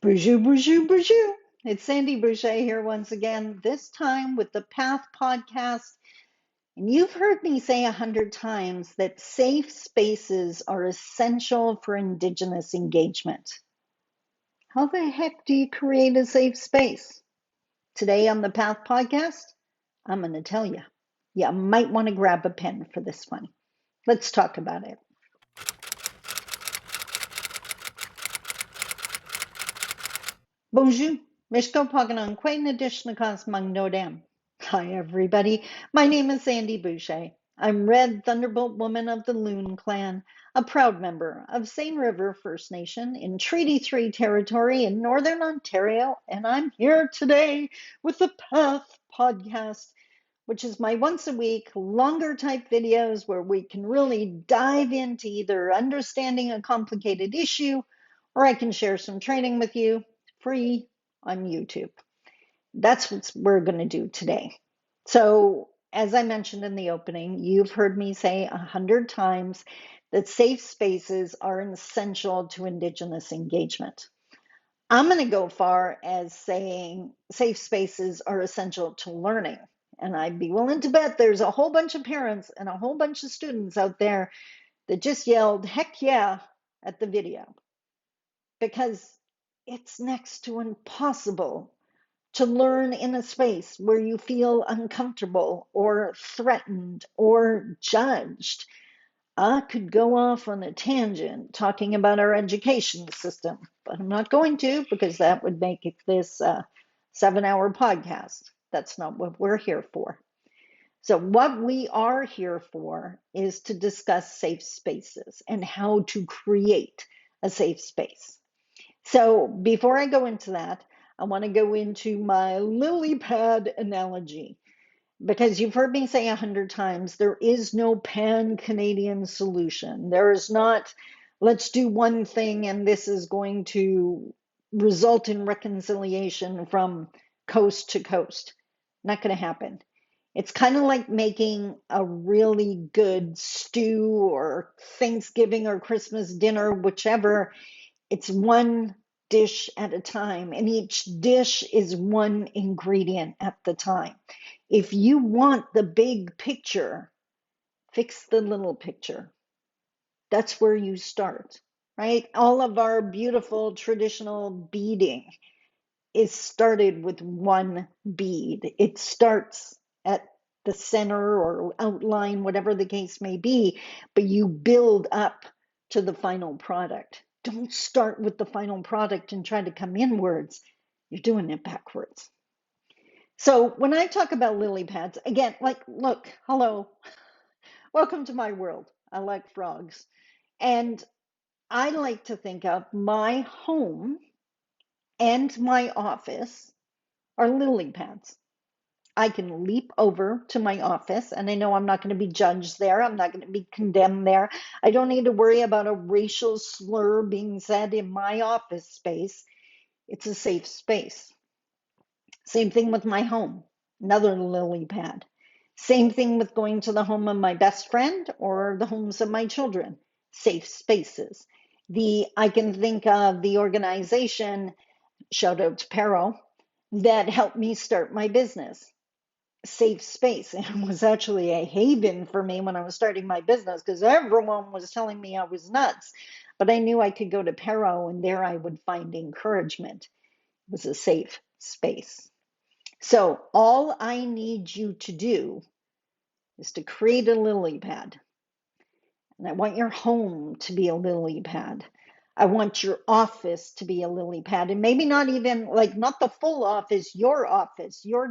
Bonjour, bonjour, bonjour. It's Sandy Boucher here once again, this time with the Path Podcast. And you've heard me say 100 times that safe spaces are essential for Indigenous engagement. How the heck do you create a safe space? Today on the Path Podcast, I'm going to tell you. You might want to grab a pen for this one. Let's talk about it. Bonjour. Mishko Paganon Quain Adishnakas Mang Nodam. Hi, everybody. My name is Sandy Boucher. I'm Red Thunderbolt Woman of the Loon Clan, a proud member of Seine River First Nation in Treaty 3 territory in Northern Ontario, and I'm here today with the Path Podcast, which is my once a week, longer type videos where we can really dive into either understanding a complicated issue or I can share some training with you free on YouTube. That's what we're going to do today. So, as I mentioned in the opening, you've heard me say 100 times that safe spaces are essential to Indigenous engagement. I'm going to go far as saying safe spaces are essential to learning. And I'd be willing to bet there's a whole bunch of parents and a whole bunch of students out there that just yelled, heck yeah, at the video. Because it's next to impossible to learn in a space where you feel uncomfortable or threatened or judged. I could go off on a tangent talking about our education system, but I'm not going to because that would make this a 7-hour podcast. That's not what we're here for. So, what we are here for is to discuss safe spaces and how to create a safe space. So before I go into that, I want to go into my lily pad analogy because you've heard me say 100 times there is no pan-Canadian solution. There is not, let's do one thing and this is going to result in reconciliation from coast to coast. Not going to happen. It's kind of like making a really good stew or Thanksgiving or Christmas dinner, whichever. It's one dish at a time, and each dish is one ingredient at the time. If you want the big picture, fix the little picture. That's where you start, right? All of our beautiful traditional beading is started with one bead. It starts at the center or outline, whatever the case may be, but you build up to the final product. Don't start with the final product and try to come inwards. You're doing it backwards. So when I talk about lily pads, again, like, look, hello, welcome to my world. I like frogs. And I like to think of my home and my office are lily pads. I can leap over to my office and I know I'm not going to be judged there. I'm not going to be condemned there. I don't need to worry about a racial slur being said in my office space. It's a safe space. Same thing with my home, another lily pad. Same thing with going to the home of my best friend or the homes of my children, safe spaces. I can think of the organization, shout out to Pero, that helped me start my business. Safe space. It was actually a haven for me when I was starting my business because everyone was telling me I was nuts. But I knew I could go to Pero and there I would find encouragement. It was a safe space. So all I need you to do is to create a lily pad. And I want your home to be a lily pad. I want your office to be a lily pad. And maybe not even like not the full office, your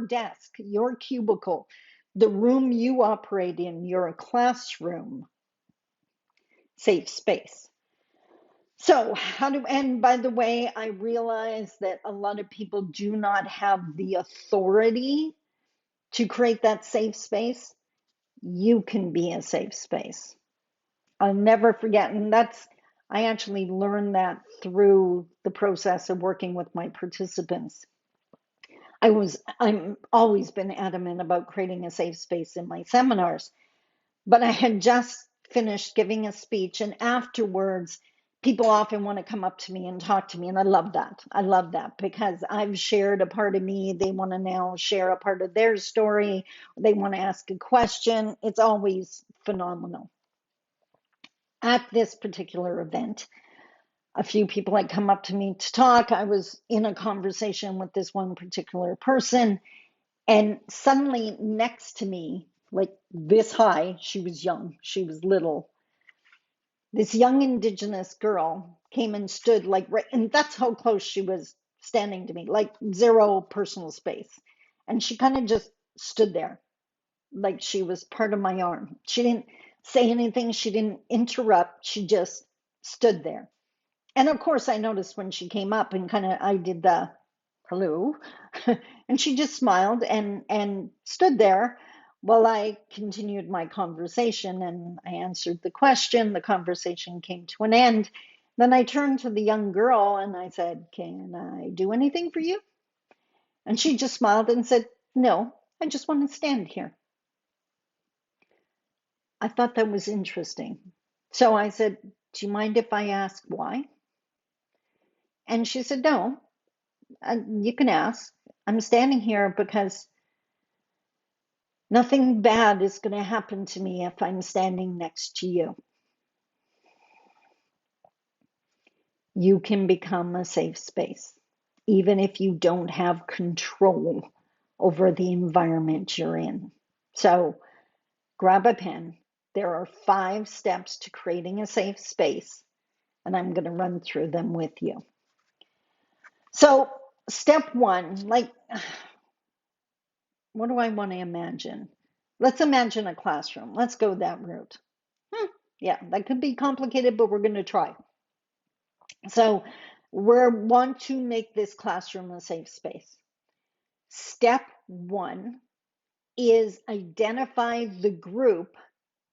desk, your cubicle, the room you operate in, your classroom, safe space. So and by the way, I realize that a lot of people do not have the authority to create that safe space. You can be a safe space. I'll never forget, and I actually learned that through the process of working with my participants. I'm always been adamant about creating a safe space in my seminars, but I had just finished giving a speech, and afterwards, people often want to come up to me and talk to me, and I love that. I love that because I've shared a part of me. They want to now share a part of their story. They want to ask a question. It's always phenomenal. At this particular event, a few people had come up to me to talk. I was in a conversation with this one particular person, and suddenly next to me, like this high, she was young, she was little, this young Indigenous girl came and stood like right, and that's how close she was standing to me, like zero personal space. And she kind of just stood there, like she was part of my arm. She didn't say anything, she didn't interrupt, she just stood there. And of course, I noticed when she came up and kind of I did the hello, and she just smiled and stood there while I continued my conversation and I answered the question. The conversation came to an end. Then I turned to the young girl and I said, "Can I do anything for you?" And she just smiled and said, "No, I just want to stand here." I thought that was interesting. So I said, "Do you mind if I ask why?" And she said, "No, you can ask. I'm standing here because nothing bad is going to happen to me if I'm standing next to you. You can become a safe space, even if you don't have control over the environment you're in. So grab a pen. There are 5 steps to creating a safe space, and I'm going to run through them with you. So, step 1, like, what do I want to imagine? Let's imagine a classroom. Let's go that route. Yeah, that could be complicated, but we're going to try. So we want to make this classroom a safe space. Step 1 is identify the group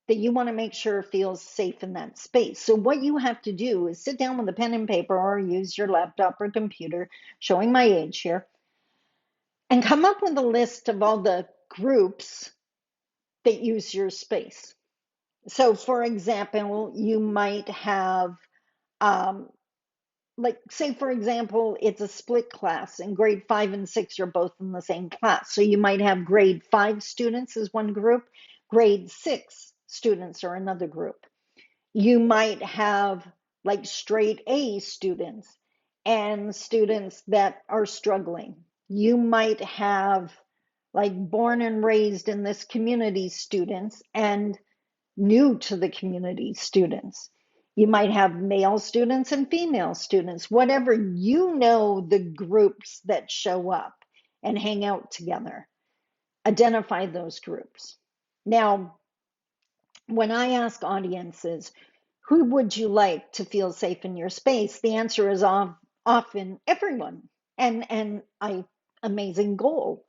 that you want to make sure feels safe in that space. So what you have to do is sit down with a pen and paper or use your laptop or computer, showing my age here, and come up with a list of all the groups that use your space. So for example, you might have um, like say for example it's a split class and grade 5 and 6 are both in the same class, so you might have grade 5 students as one group, grade 6 students are another group. You might have like straight A students and students that are struggling. You might have like born and raised in this community students and new to the community students. You might have male students and female students, whatever, you know, the groups that show up and hang out together. Identify those groups. Now, when I ask audiences, who would you like to feel safe in your space? The answer is often everyone. And I amazing goal.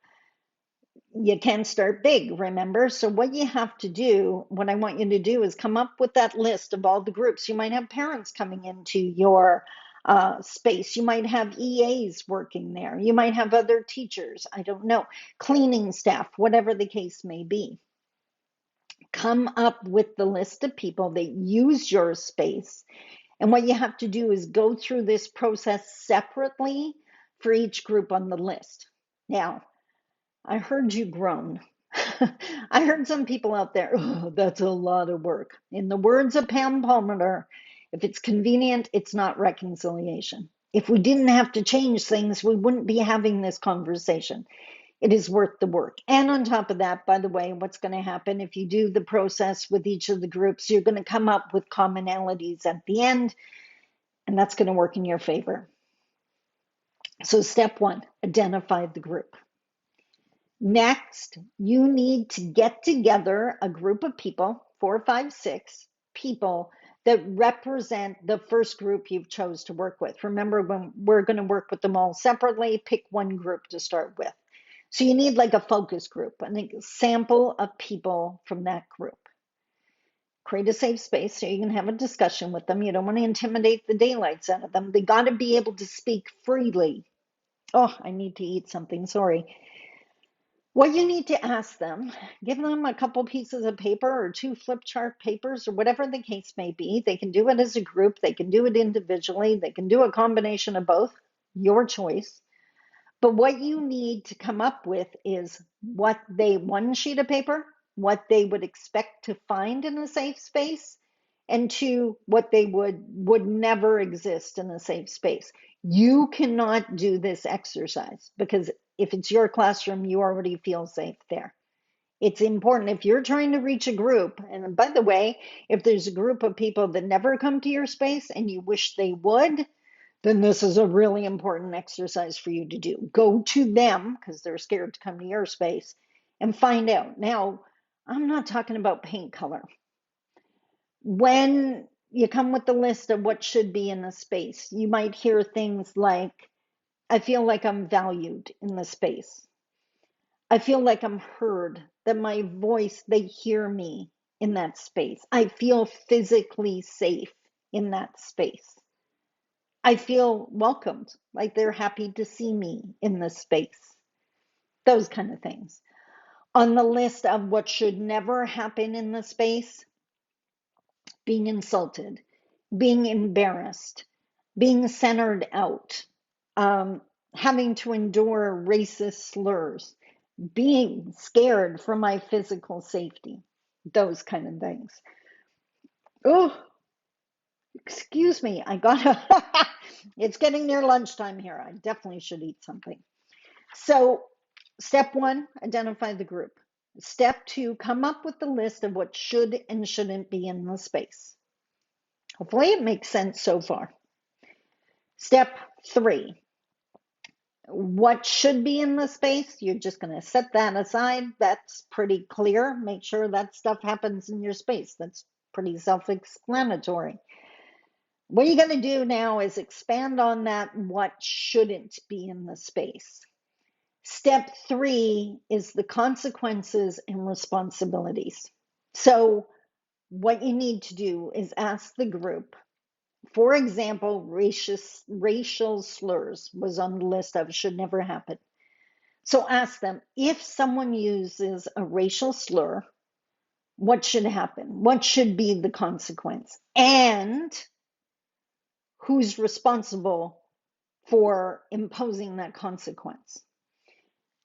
You can start big, remember? So what you have to do, what I want you to do is come up with that list of all the groups. You might have parents coming into your space. You might have EAs working there. You might have other teachers, I don't know, cleaning staff, whatever the case may be. Come up with the list of people that use your space. And what you have to do is go through this process separately for each group on the list. Now, I heard you groan. I heard some people out there, oh, that's a lot of work. In the words of Pam Palmer, if it's convenient, it's not reconciliation. If we didn't have to change things, we wouldn't be having this conversation. It is worth the work. And on top of that, by the way, what's going to happen if you do the process with each of the groups, you're going to come up with commonalities at the end, and that's going to work in your favor. So step 1, identify the group. Next, you need to get together a group of people, 4, 5, 6 people that represent the first group you've chose to work with. Remember, when we're going to work with them all separately, pick one group to start with. So you need like a focus group, an sample of people from that group. Create a safe space so you can have a discussion with them. You don't want to intimidate the daylights out of them. They got to be able to speak freely. Oh, I need to eat something, sorry. What you need to ask them, give them a couple pieces of paper or two flip chart papers or whatever the case may be. They can do it as a group, they can do it individually, they can do a combination of both, your choice. But what you need to come up with is what they, one sheet of paper, what they would expect to find in a safe space, and two, what they would never exist in a safe space. You cannot do this exercise because if it's your classroom, you already feel safe there. It's important if you're trying to reach a group, and by the way, if there's a group of people that never come to your space and you wish they would, then this is a really important exercise for you to do. Go to them because they're scared to come to your space and find out. Now, I'm not talking about paint color. When you come with the list of what should be in the space, you might hear things like, I feel like I'm valued in the space. I feel like I'm heard, that my voice, they hear me in that space. I feel physically safe in that space. I feel welcomed, like they're happy to see me in this space. Those kind of things. On the list of what should never happen in the space, being insulted, being embarrassed, being centered out, having to endure racist slurs, being scared for my physical safety, those kind of things. Oh, excuse me, I gotta, it's getting near lunchtime here. I definitely should eat something. So, step one, identify the group. Step two, come up with the list of what should and shouldn't be in the space. Hopefully, it makes sense so far. Step three, what should be in the space? You're just going to set that aside. That's pretty clear. Make sure that stuff happens in your space. That's pretty self explanatory. What you're going to do now is expand on that what shouldn't be in the space. Step three is the consequences and responsibilities. So, what you need to do is ask the group. For example, racial slurs was on the list of should never happen. So, ask them if someone uses a racial slur, what should happen? What should be the consequence? And who's responsible for imposing that consequence?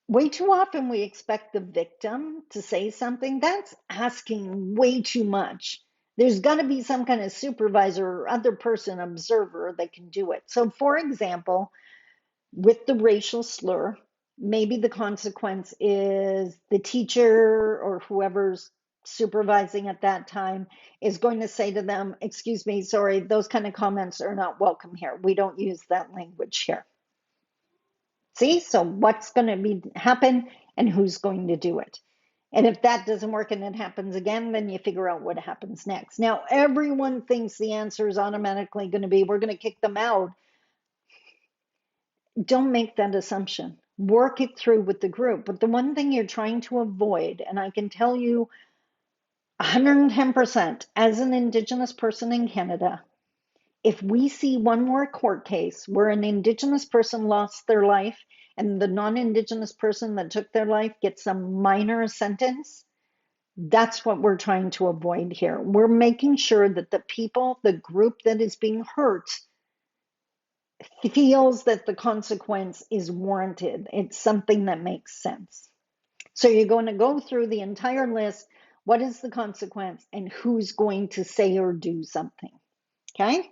Way too often we expect the victim to say something. That's asking way too much. There's got to be some kind of supervisor or other person, observer that can do it. So, for example, with the racial slur, maybe the consequence is the teacher or whoever's supervising at that time is going to say to them, excuse me, sorry, those kind of comments are not welcome here. We don't use that language here. See, so what's going to be happen and who's going to do it? And if that doesn't work and it happens again, then you figure out what happens next. Now, everyone thinks the answer is automatically going to be we're going to kick them out. Don't make that assumption. Work it through with the group. But the one thing you're trying to avoid, and I can tell you 110% as an Indigenous person in Canada, if we see one more court case where an Indigenous person lost their life and the non-Indigenous person that took their life gets a minor sentence, that's what we're trying to avoid here. We're making sure that the people, the group that is being hurt, feels that the consequence is warranted. It's something that makes sense. So you're going to go through the entire list. What is the consequence and who's going to say or do something? Okay?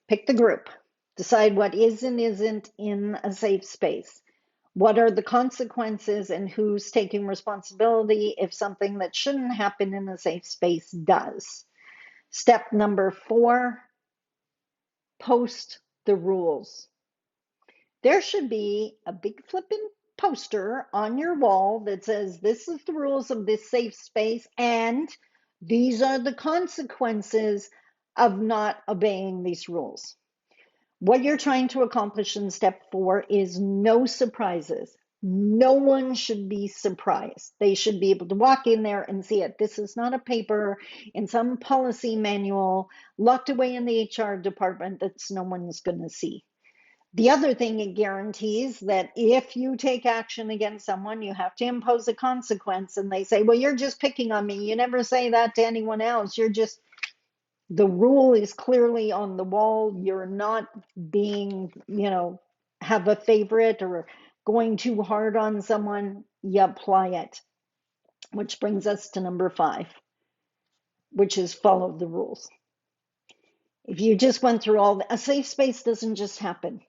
Pick the group. Decide what is and isn't in a safe space. What are the consequences and who's taking responsibility if something that shouldn't happen in a safe space does? Step number 4, post the rules. There should be a big flipping poster on your wall that says, this is the rules of this safe space, and these are the consequences of not obeying these rules. What you're trying to accomplish in step 4 is no surprises. No one should be surprised. They should be able to walk in there and see it. This is not a paper in some policy manual locked away in the HR department that no one's going to see. The other thing, it guarantees that if you take action against someone, you have to impose a consequence. And they say, well, you're just picking on me. You never say that to anyone else. You're just, the rule is clearly on the wall. You're not being, have a favorite or going too hard on someone. You apply it, which brings us to number 5, which is follow the rules. If you just went through a safe space doesn't just happen.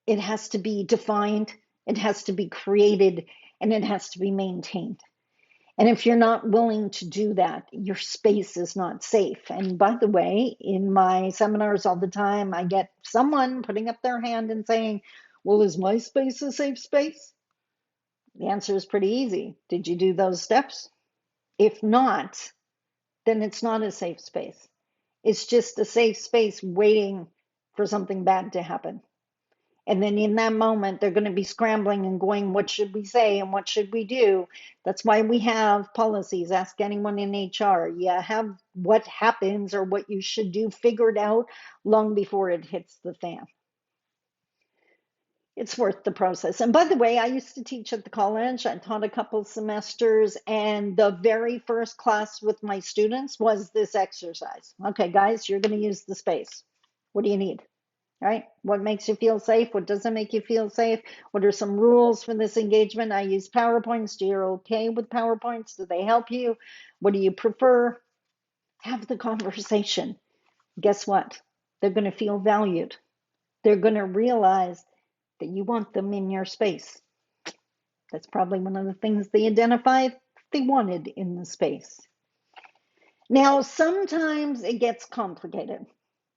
It has to be defined, it has to be created, and it has to be maintained. And if you're not willing to do that, your space is not safe. And by the way, in my seminars all the time, I get someone putting up their hand and saying, well, is my space a safe space? The answer is pretty easy. Did you do those steps? If not, then it's not a safe space. It's just a safe space waiting for something bad to happen. And then in that moment, they're going to be scrambling and going, what should we say and what should we do? That's why we have policies. Ask anyone in HR. You have what happens or what you should do figured out long before it hits the fan. It's worth the process. And by the way, I used to teach at the college. I taught a couple semesters, and the very first class with my students was this exercise. Okay, guys, you're going to use the space. What do you need? Right? What makes you feel safe? What doesn't make you feel safe? What are some rules for this engagement? I use PowerPoints. Do you okay with PowerPoints? Do they help you? What do you prefer? Have the conversation. Guess what? They're going to feel valued. They're going to realize that you want them in your space. That's probably one of the things they identified they wanted in the space. Now, sometimes it gets complicated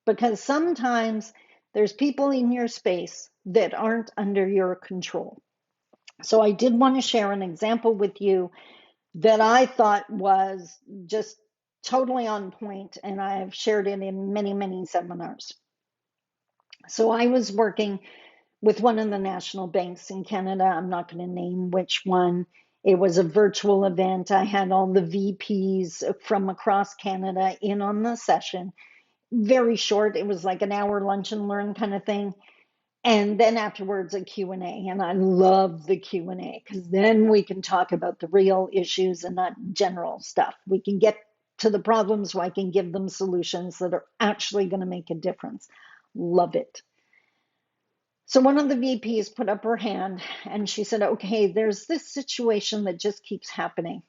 because sometimes there's people in your space that aren't under your control. So I did want to share an example with you that I thought was just totally on point, and I've shared it in many, many seminars. So I was working with one of the national banks in Canada. I'm not going to name which one. It was a virtual event. I had all the VPs from across Canada in on the session. Very short. It was like an hour lunch and learn kind of thing. And then afterwards a Q&A. And I love the Q&A because then we can talk about the real issues and not general stuff. We can get to the problems where I can give them solutions that are actually going to make a difference. Love it. So one of the VPs put up her hand and she said, okay, there's this situation that just keeps happening.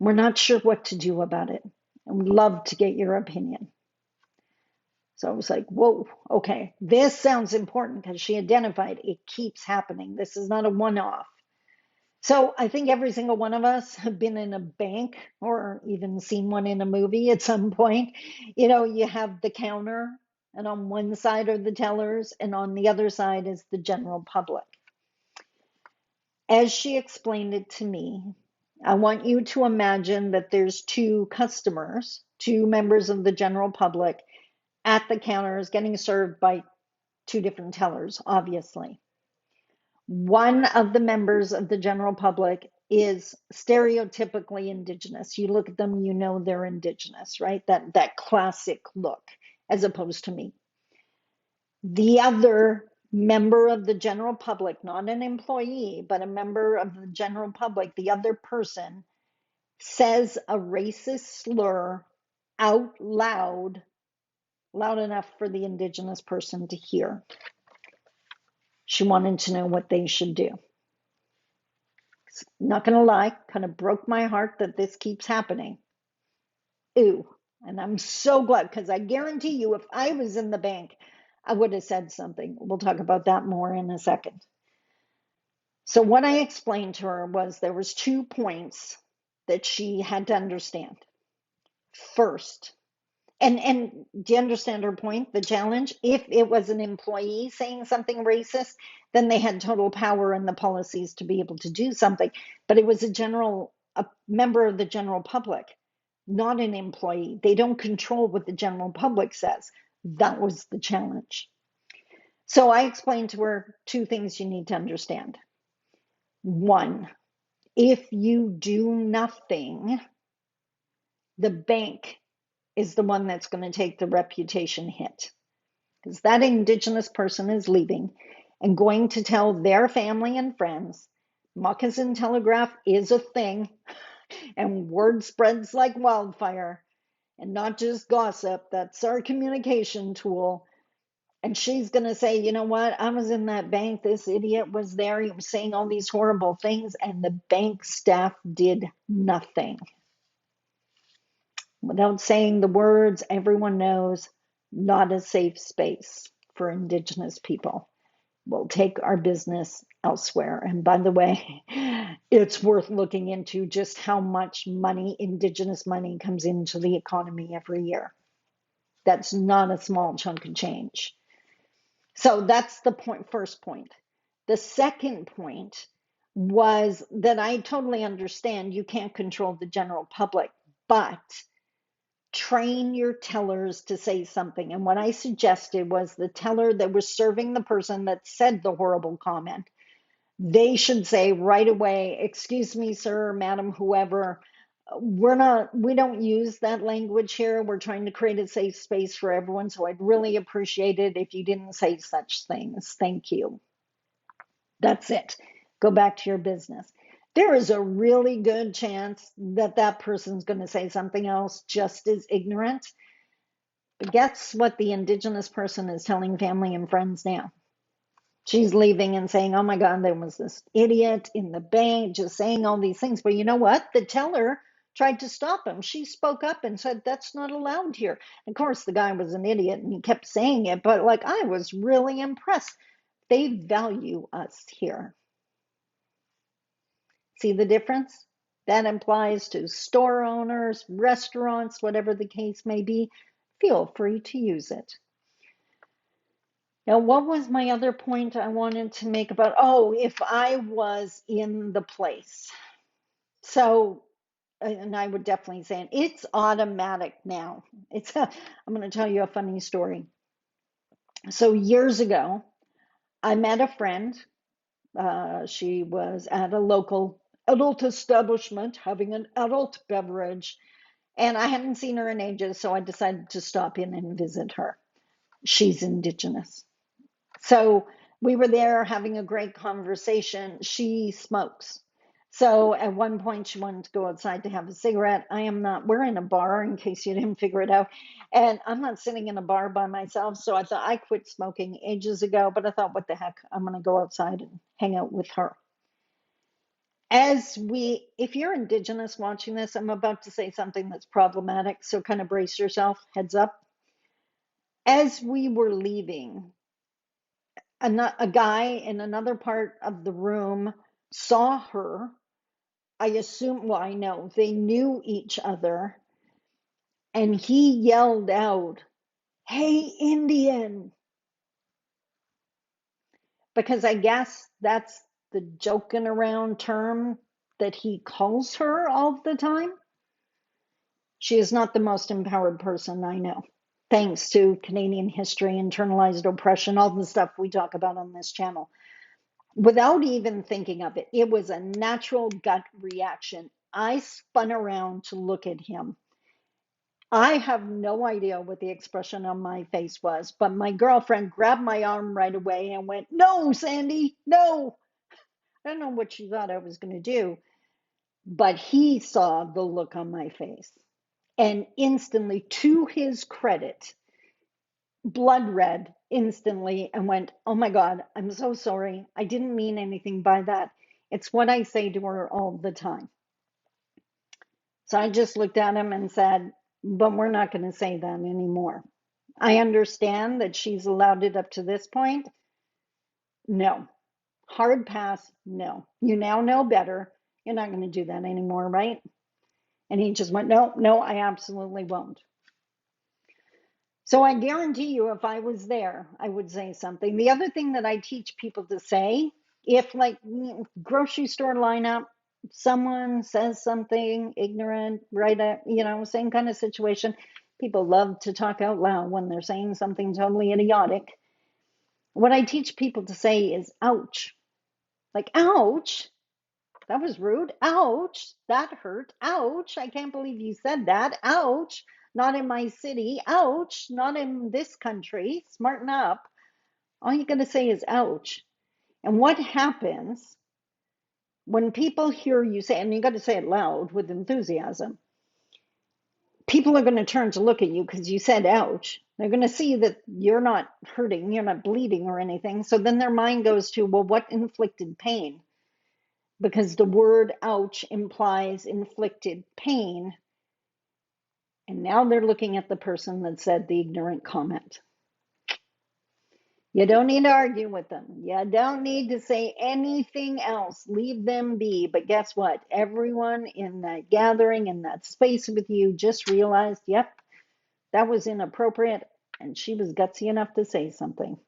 We're not sure what to do about it. And we'd love to get your opinion. So I was like, whoa, okay, this sounds important because she identified it keeps happening. This is not a one-off. So I think every single one of us have been in a bank or even seen one in a movie at some point. You have the counter, and on one side are the tellers, and on the other side is the general public. As she explained it to me, I want you to imagine that there's two customers, two members of the general public at the counters getting served by two different tellers, obviously. One of the members of the general public is stereotypically Indigenous. You look at them, you know they're Indigenous, right? That classic look, as opposed to me. The other member of the general public, not an employee, but a member of the general public, the other person says a racist slur out loud, loud enough for the Indigenous person to hear. She wanted to know what they should do. Not going to lie, kind of broke my heart that this keeps happening. Ooh, and I'm so glad because I guarantee you, if I was in the bank, I would have said something. We'll talk about that more in a second. So what I explained to her was there was 2 points that she had to understand. First, and do you understand her point, the challenge? If it was an employee saying something racist, then they had total power in the policies to be able to do something. But it was a member of the general public, not an employee. They don't control what the general public says. That was the challenge. So I explained to her 2 things you need to understand. 1, if you do nothing, the bank is the one that's going to take the reputation hit. because that Indigenous person is leaving and going to tell their family and friends moccasin telegraph is a thing and word spreads like wildfire and not just gossip. That's our communication tool. And she's going to say, you know what? I was in that bank. This idiot was there. He was saying all these horrible things, and the bank staff did nothing. Without saying the words, everyone knows not a safe space for Indigenous people. We'll take our business elsewhere. And by the way, it's worth looking into just how much money, Indigenous money, comes into the economy every year. That's not a small chunk of change. So that's the point, first point. The second point was that I totally understand you can't control the general public, but train your tellers to say something. And what I suggested was the teller that was serving the person that said the horrible comment, they should say right away, excuse me, sir, madam, whoever, we don't use that language here. We're trying to create a safe space for everyone. So I'd really appreciate it if you didn't say such things. Thank you. That's it. Go back to your business. There is a really good chance that that person's going to say something else just as ignorant. But guess what the Indigenous person is telling family and friends now? She's leaving and saying, oh my God, there was this idiot in the bank just saying all these things. But you know what? The teller tried to stop him. She spoke up and said, that's not allowed here. Of course, the guy was an idiot and he kept saying it, but like I was really impressed. They value us here. See the difference? That applies to store owners, restaurants, whatever the case may be. Feel free to use it. Now, what was my other point I wanted to make about, oh, if I was in the place. So, and I would definitely say it's automatic now. I'm going to tell you a funny story. So years ago, I met a friend. She was at a local adult establishment having an adult beverage, and I hadn't seen her in ages, so I decided to stop in and visit her. She's Indigenous. So we were there having a great conversation. She smokes. So at one point, she wanted to go outside to have a cigarette. I am not, we're in a bar in case you didn't figure it out. And I'm not sitting in a bar by myself. So I thought I quit smoking ages ago, but I thought, what the heck, I'm going to go outside and hang out with her. If you're Indigenous watching this, I'm about to say something that's problematic. So kind of brace yourself, heads up. As we were leaving, a guy in another part of the room saw her. I assume, well, I know they knew each other, and he yelled out, "Hey, Indian!" Because I guess that's the joking around term that he calls her all the time. She is not the most empowered person I know, thanks to Canadian history, internalized oppression, all the stuff we talk about on this channel. Without even thinking of it, it was a natural gut reaction. I spun around to look at him. I have no idea what the expression on my face was, but my girlfriend grabbed my arm right away and went, "No, Sandy, no." I don't know what she thought I was going to do, but he saw the look on my face. And instantly, to his credit, blood red instantly and went, "Oh my God, I'm so sorry. I didn't mean anything by that. It's what I say to her all the time." So I just looked at him and said, "But we're not going to say that anymore. I understand that she's allowed it up to this point. No. Hard pass, no. You now know better. You're not going to do that anymore, right?" And he just went, "No, no, I absolutely won't." So I guarantee you, if I was there, I would say something. The other thing that I teach people to say, if like grocery store lineup, someone says something ignorant, right at, same kind of situation. People love to talk out loud when they're saying something totally idiotic. What I teach people to say is, ouch. Like, ouch, that was rude. Ouch, that hurt. Ouch, I can't believe you said that. Ouch. not in my city. Ouch, not in this country. Smarten up. All you got to say is ouch. And what happens when people hear you say, and you got to say it loud with enthusiasm, people are going to turn to look at you because you said ouch. They're going to see that you're not hurting, you're not bleeding or anything. So then their mind goes to, well, what inflicted pain? Because the word ouch implies inflicted pain. And now they're looking at the person that said the ignorant comment. You don't need to argue with them. You don't need to say anything else. Leave them be. But guess what? Everyone in that gathering, in that space with you, just realized, yep, that was inappropriate. And she was gutsy enough to say something.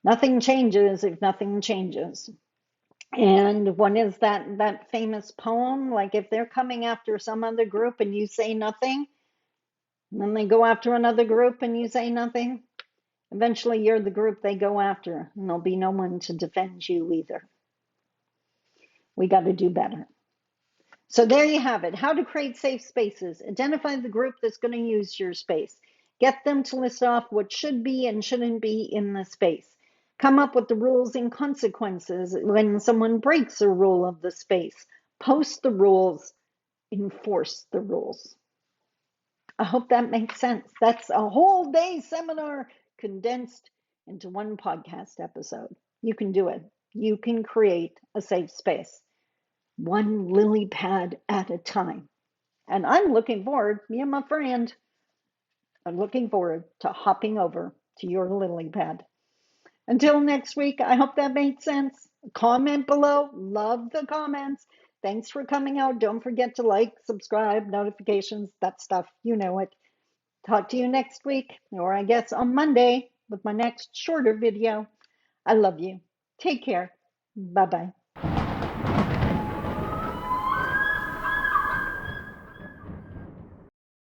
Nothing changes if nothing changes. And what is that famous poem? Like if they're coming after some other group and you say nothing, and then they go after another group and you say nothing, eventually you're the group they go after, and there'll be no one to defend you either. We got to do better. So there you have it. How to create safe spaces. Identify the group that's going to use your space. Get them to list off what should be and shouldn't be in the space. Come up with the rules and consequences when someone breaks a rule of the space. Post the rules, enforce the rules. I hope that makes sense. That's a whole day seminar condensed into one podcast episode. You can do it. You can create a safe space, one lily pad at a time. And I'm looking forward, me and my friend, I'm looking forward to hopping over to your lily pad. Until next week, I hope that made sense. Comment below. Love the comments. Thanks for coming out. Don't forget to like, subscribe, notifications, that stuff. You know it. Talk to you next week, or I guess on Monday with my next shorter video. I love you. Take care. Bye bye.